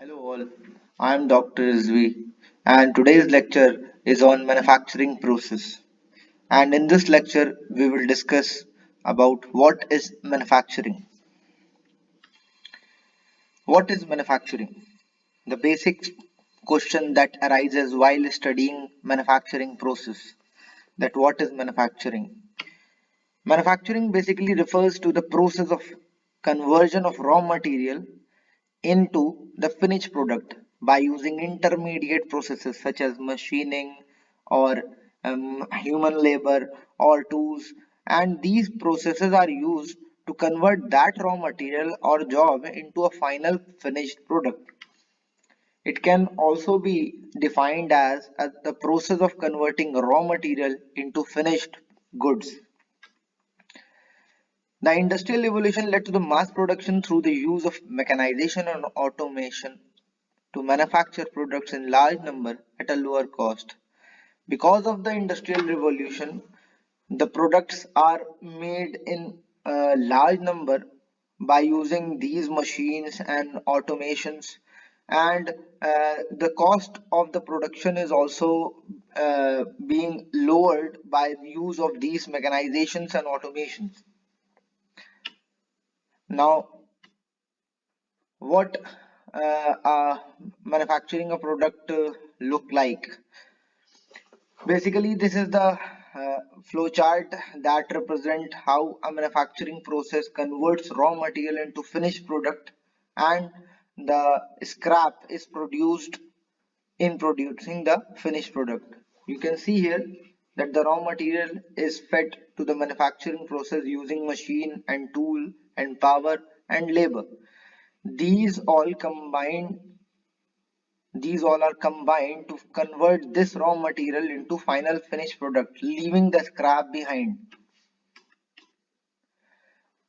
Hello all, I am Dr. Rizvi and today's lecture is on manufacturing process. And in this lecture we will discuss about what is manufacturing. What is manufacturing? The basic question that arises while studying manufacturing process, that what is manufacturing? Manufacturing basically refers to the process of conversion of raw material into the finished product by using intermediate processes such as machining or human labor or tools, and these processes are used to convert that raw material or job into a final finished product. It can also be defined as the process of converting raw material into finished goods. The industrial evolution led to the mass production through the use of mechanization and automation to manufacture products in large number at a lower cost. Because of the industrial revolution, the products are made in a large number by using these machines and automations, and the cost of the production is also being lowered by the use of these mechanizations and automations. Now, what manufacturing a product look like? Basically, this is the flow chart that represent how a manufacturing process converts raw material into finished product, and the scrap is produced in producing the finished product. You can see here that the raw material is fed to the manufacturing process using machine and tool and power and labor. These all combined these all are combined to convert this raw material into final finished product, leaving the scrap behind.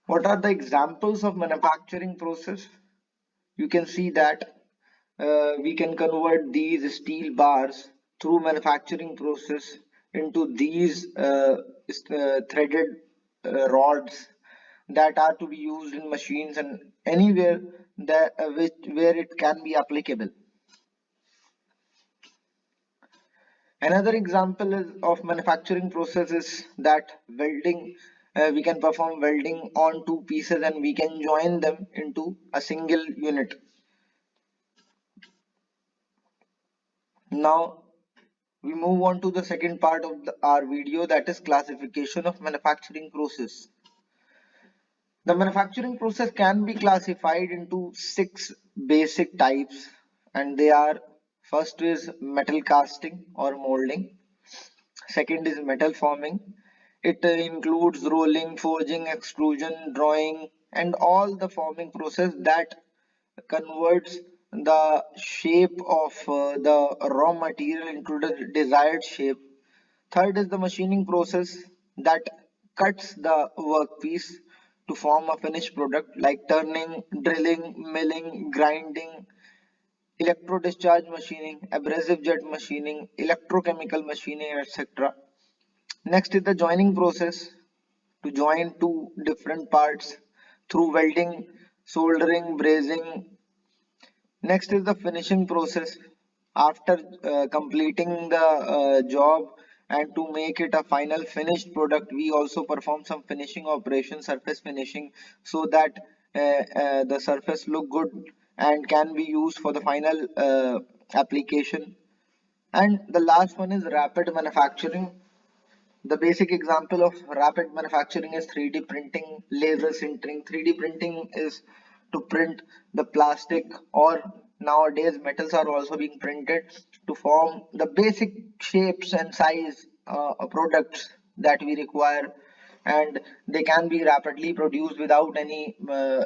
What are the examples of manufacturing process? You can see that we can convert these steel bars through manufacturing process into these threaded rods that are to be used in machines and anywhere where it can be applicable. Another example of manufacturing process is that welding. We can perform welding on two pieces and we can join them into a single unit. Now we move on to the second part of our video, that is classification of manufacturing process. The manufacturing process can be classified into six basic types, and they are: first is metal casting or molding. Second is metal forming. It includes rolling, forging, extrusion, drawing, and all the forming process that converts the shape of the raw material into the desired shape. Third is the machining process that cuts the workpiece to form a finished product like turning, drilling, milling, grinding, electro discharge machining, abrasive jet machining, electrochemical machining, etc. Next is the joining process, to join two different parts through welding, soldering, brazing. Next is the finishing process. After completing the job and to make it a final finished product, we also perform some finishing operation, surface finishing, so that the surface look good and can be used for the final application. And the last one is rapid manufacturing. The basic example of rapid manufacturing is 3D printing, laser sintering. 3D printing is to print the plastic, or nowadays metals are also being printed to form the basic shapes and size products that we require, and they can be rapidly produced without any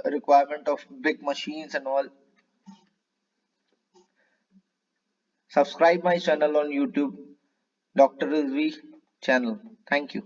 requirement of big machines and all. Subscribe my channel on YouTube, Dr. Rizvi channel. Thank you.